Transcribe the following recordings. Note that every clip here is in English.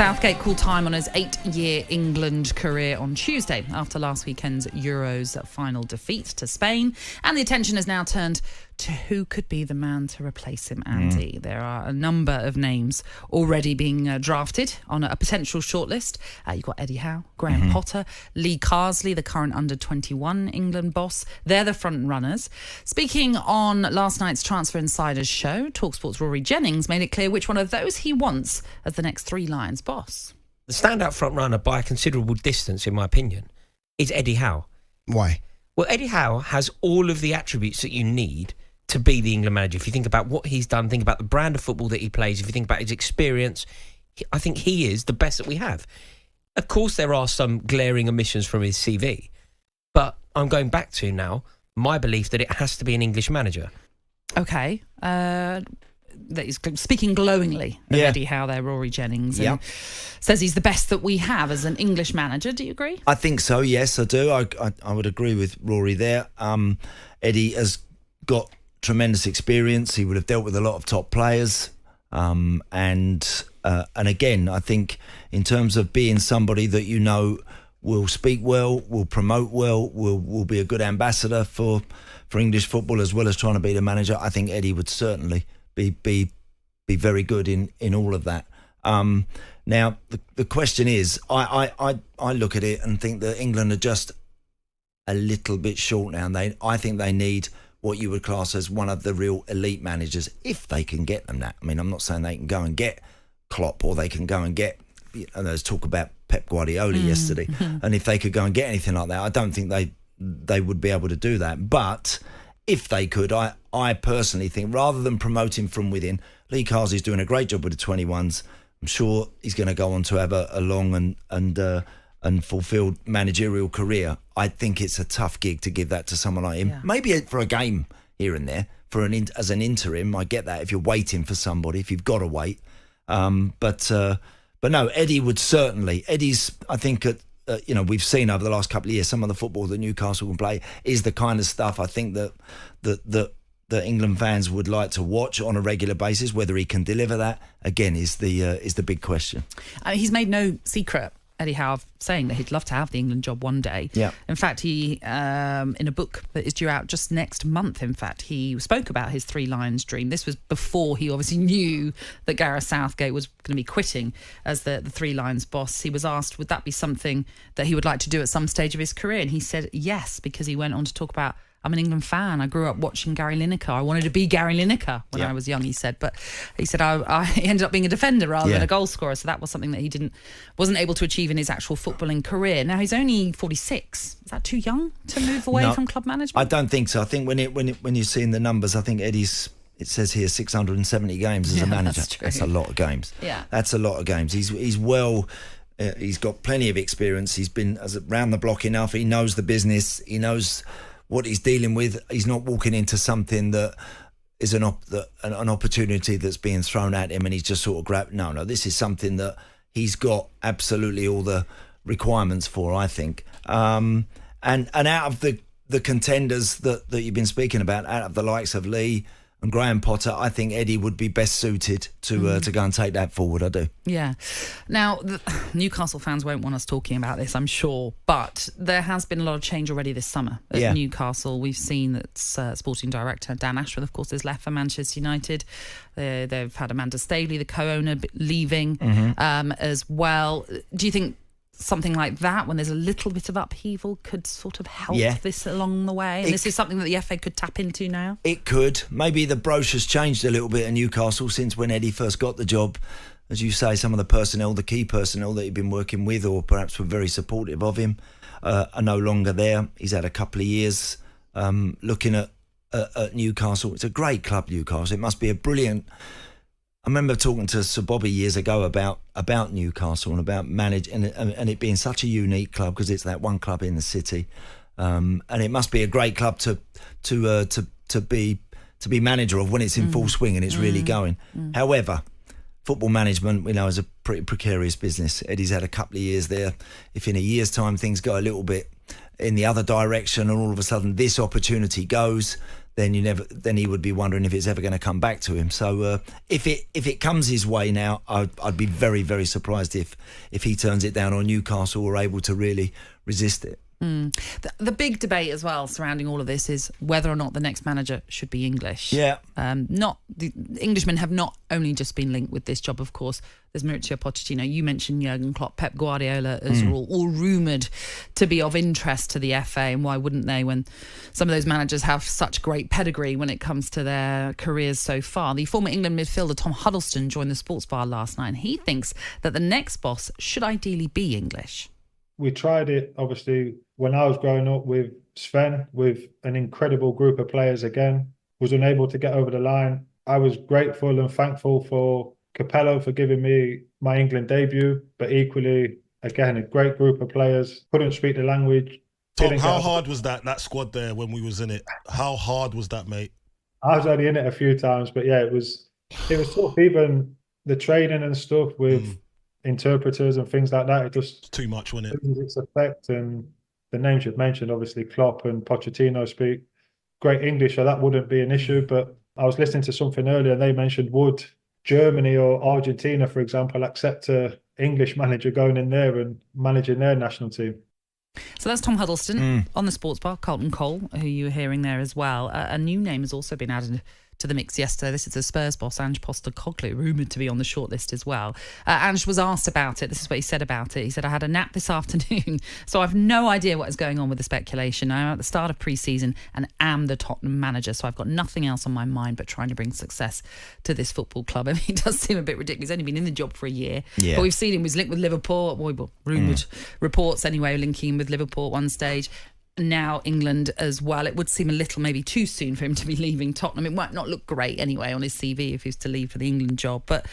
Southgate called time on his 8-year England career on Tuesday after last weekend's Euros final defeat to Spain. And the attention has now turned to who could be the man to replace him, Andy. There are a number of names already being drafted on a potential shortlist. You've got Eddie Howe, Graham Potter, Lee Carsley, the current under-21 England boss. They're the front runners. Speaking on last night's Transfer Insiders show, talkSPORT's Rory Jennings made it clear which one of those he wants as the next Three Lions boss. The standout front runner by a considerable distance, in my opinion, is Eddie Howe. Why? Well, Eddie Howe has all of the attributes that you need to be the England manager. If you think about what he's done, think about the brand of football that he plays, if you think about his experience, I think he is the best that we have. Of course, there are some glaring omissions from his CV, but I'm going back to now my belief that it has to be an English manager. Okay. That he's speaking glowingly of Eddie Howe there, Rory Jennings, and says he's the best that we have as an English manager. Do you agree? I think so, yes, I do. I would agree with Rory there. Eddie has got tremendous experience. He would have dealt with a lot of top players. And again, I think in terms of being somebody that you know will speak well, will promote well, will be a good ambassador for English football as well as trying to be the manager, I think Eddie would certainly be very good in all of that. Now, the question is, I look at it and think that England are just a little bit short now. I think they need what you would class as one of the real elite managers, if they can get them that. I mean, I'm not saying they can go and get Klopp or they can go and get, there's talk about Pep Guardiola yesterday, and if they could go and get anything like that, I don't think they would be able to do that. But if they could, I personally think rather than promoting from within, Lee Carsley's doing a great job with the 21s. I'm sure he's going to go on to have a long and fulfilled managerial career. I think it's a tough gig to give that to someone like him. Yeah. Maybe for a game here and there, as an interim, I get that if you're waiting for somebody, if you've got to wait. But no, Eddie would certainly. Eddie's, I think, we've seen over the last couple of years, some of the football that Newcastle can play is the kind of stuff I think that England fans would like to watch on a regular basis. Whether he can deliver that, again, is the big question. He's made no secret, Eddie Howe, saying that he'd love to have the England job one day. Yeah. In fact, he, in a book that is due out just next month, in fact, he spoke about his Three Lions dream. This was before he obviously knew that Gareth Southgate was going to be quitting as the Three Lions boss. He was asked, would that be something that he would like to do at some stage of his career? And he said yes, because he went on to talk about, I'm an England fan. I grew up watching Gary Lineker. I wanted to be Gary Lineker when I was young, he said. But he said I ended up being a defender rather than a goal scorer. So that was something that he wasn't able to achieve in his actual footballing career. Now, he's only 46. Is that too young to move away from club management? I don't think so. I think when you're seeing the numbers, I think Eddie's, it says here 670 games as a manager. That's a lot of games. Yeah. That's a lot of games. He's well... he's got plenty of experience. He's been around the block enough. He knows the business. He knows what he's dealing with. He's not walking into something that is an opportunity that's being thrown at him and he's just sort of grabbed. No, this is something that he's got absolutely all the requirements for, I think. And out of the contenders that you've been speaking about, out of the likes of Lee and Graham Potter, I think Eddie would be best suited to go and take that forward. I do. Yeah. Now, Newcastle fans won't want us talking about this, I'm sure, but there has been a lot of change already this summer at Newcastle. We've seen that sporting director Dan Ashworth, of course, has left for Manchester United. They've had Amanda Staley, the co-owner, leaving as well. Do you think something like that, when there's a little bit of upheaval, could sort of help this along the way? And this is something that the FA could tap into now? It could. Maybe the brochure's changed a little bit in Newcastle since when Eddie first got the job. As you say, some of the personnel, the key personnel that he'd been working with or perhaps were very supportive of him, are no longer there. He's had a couple of years looking at Newcastle. It's a great club, Newcastle. It must be a brilliant... I remember talking to Sir Bobby years ago about Newcastle and about managing and it being such a unique club because it's that one club in the city, and it must be a great club to be manager of when it's in full swing and it's really going. However, football management, we know, is a pretty precarious business. Eddie's had a couple of years there. If in a year's time things go a little bit in the other direction, and all of a sudden this opportunity goes, then he would be wondering if it's ever going to come back to him. So if it comes his way now, I'd be very, very surprised if he turns it down, or Newcastle were able to really resist it. The big debate as well surrounding all of this is whether or not the next manager should be English. Yeah. The Englishmen have not only just been linked with this job, of course. There's Mauricio Pochettino. You mentioned Jurgen Klopp, Pep Guardiola as all rumoured to be of interest to the FA. And why wouldn't they, when some of those managers have such great pedigree when it comes to their careers so far? The former England midfielder Tom Huddleston joined the Sports Bar last night, and he thinks that the next boss should ideally be English. We tried it, obviously, when I was growing up with Sven, with an incredible group of players again, was unable to get over the line. I was grateful and thankful for Capello for giving me my England debut, but equally, again, a great group of players, couldn't speak the language. Tom, how hard was that squad there when we was in it? How hard was that, mate? I was only in it a few times, but yeah, it was tough. Even the training and stuff with interpreters and things like that, it just too much, wasn't it? Its effect. And the names you've mentioned, obviously Klopp and Pochettino speak great English, so that wouldn't be an issue. But I was listening to something earlier and they mentioned, would Germany or Argentina, for example, accept a English manager going in there and managing their national team? So that's Tom Huddleston on the Sports Bar. Carlton Cole, who you were hearing there as well. A new name has also been added to the mix yesterday. This is the Spurs boss, Ange Postecoglou, rumoured to be on the shortlist as well. Ange was asked about it. This is what he said about it. He said, I had a nap this afternoon, so I've no idea what is going on with the speculation. I'm at the start of pre-season and am the Tottenham manager, so I've got nothing else on my mind but trying to bring success to this football club. I mean, he does seem a bit ridiculous. He's only been in the job for a year. Yeah. But we've seen him, he's linked with Liverpool. Rumoured reports anyway, linking him with Liverpool at one stage. Now England as well. It would seem a little maybe too soon for him to be leaving Tottenham. It might not look great anyway on his CV if he was to leave for the England job. But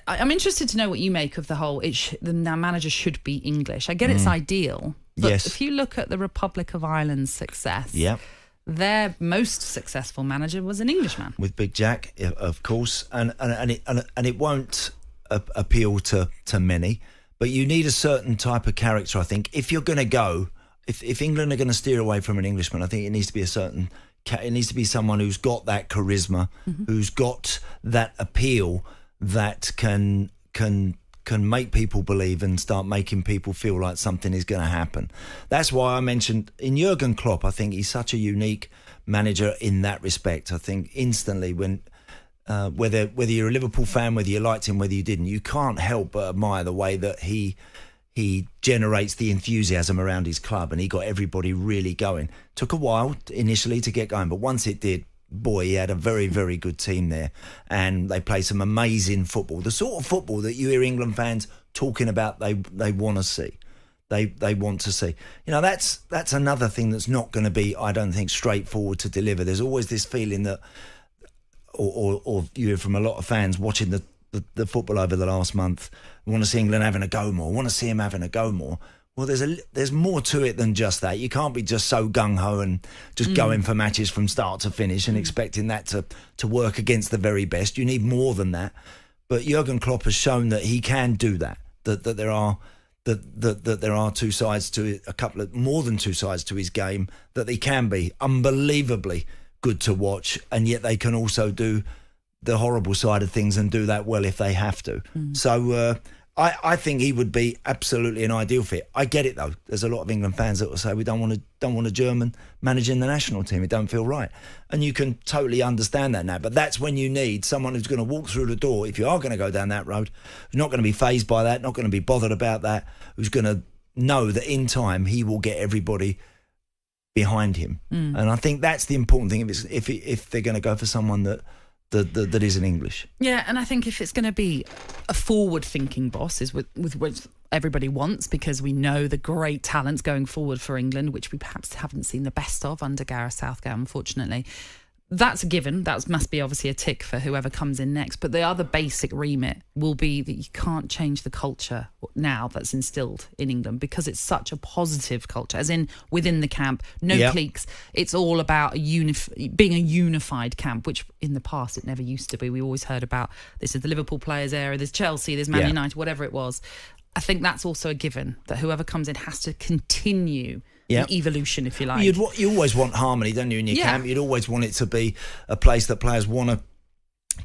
I'm interested to know what you make of the whole the manager should be English. I get it's ideal, but if you look at the Republic of Ireland's success, their most successful manager was an Englishman. With Big Jack, of course, and it won't appeal to many, but you need a certain type of character, I think, if you're going to go. If England are going to steer away from an Englishman, I think it needs to be it needs to be someone who's got that charisma, who's got that appeal that can make people believe and start making people feel like something is going to happen. That's why I mentioned in Jurgen Klopp, I think he's such a unique manager in that respect. I think instantly when whether you're a Liverpool fan, whether you liked him, whether you didn't, you can't help but admire the way that he generates the enthusiasm around his club, and he got everybody really going. Took a while initially to get going, but once it did, boy, he had a very, very good team there, and they play some amazing football. The sort of football that you hear England fans talking about they want to see. They want to see. You know, that's another thing that's not going to be, I don't think, straightforward to deliver. There's always this feeling that, or you hear from a lot of fans watching the football over the last month, want to see England having a go more, want to see him having a go more. Well, there's more to it than just that. You can't be just so gung-ho and just going for matches from start to finish and expecting that to work against the very best. You need more than that. But Jurgen Klopp has shown that he can do that, that there are two sides to it, more than two sides to his game, that they can be unbelievably good to watch, and yet they can also do the horrible side of things and do that well if they have to. So I think he would be absolutely an ideal fit. I get it though. There's a lot of England fans that will say we don't want a German managing the national team. It don't feel right, and you can totally understand that now. But that's when you need someone who's going to walk through the door. If you are going to go down that road, who's not going to be fazed by that, not going to be bothered about that, who's going to know that in time he will get everybody behind him. And I think that's the important thing. If they're going to go for someone that isn't English. Yeah, and I think if it's going to be a forward-thinking boss, is with which everybody wants, because we know the great talents going forward for England, which we perhaps haven't seen the best of under Gareth Southgate, unfortunately. That's a given. That must be obviously a tick for whoever comes in next. But the other basic remit will be that you can't change the culture now that's instilled in England, because it's such a positive culture, as in within the camp, no cliques. It's all about being a unified camp, which in the past it never used to be. We always heard about this is the Liverpool players era, there's Chelsea, there's Man United, whatever it was. I think that's also a given, that whoever comes in has to continue Yeah. the evolution, if you like. You always want harmony, don't you, in your camp? You'd always want it to be a place that players want to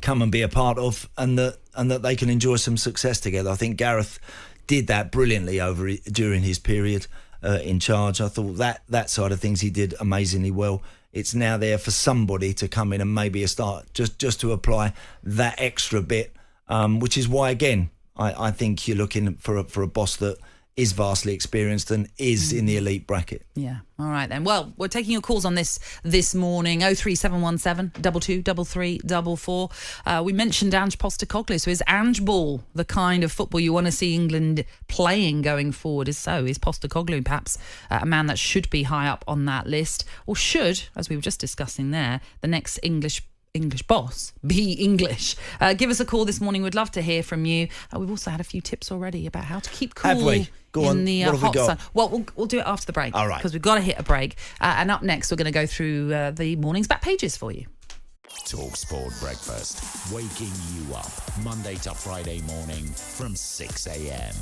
come and be a part of, and that they can enjoy some success together. I think Gareth did that brilliantly during his period in charge. I thought that side of things he did amazingly well. It's now there for somebody to come in and maybe start just to apply that extra bit, which is why, again, I think you're looking for a boss that is vastly experienced and is in the elite bracket. Yeah. All right then. Well, we're taking your calls on this morning. 03717 22 33 44. We mentioned Ange Postecoglou. So is Ange Ball the kind of football you want to see England playing going forward? Is Postecoglou perhaps a man that should be high up on that list, or should, as we were just discussing there, the next English boss be English? Give us a call this morning. We'd love to hear from you. We've also had a few tips already about how to keep cool. Have we? Go on. In the what have hot we got? sun. Well, we'll do it after the break. All right. Because we've got to hit a break. And up next, we're going to go through the morning's back pages for you. talkSPORT Breakfast, waking you up Monday to Friday morning from 6 a.m.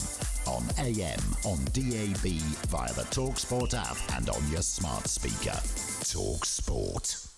on AM, on DAB, via the talkSPORT app and on your smart speaker. talkSPORT.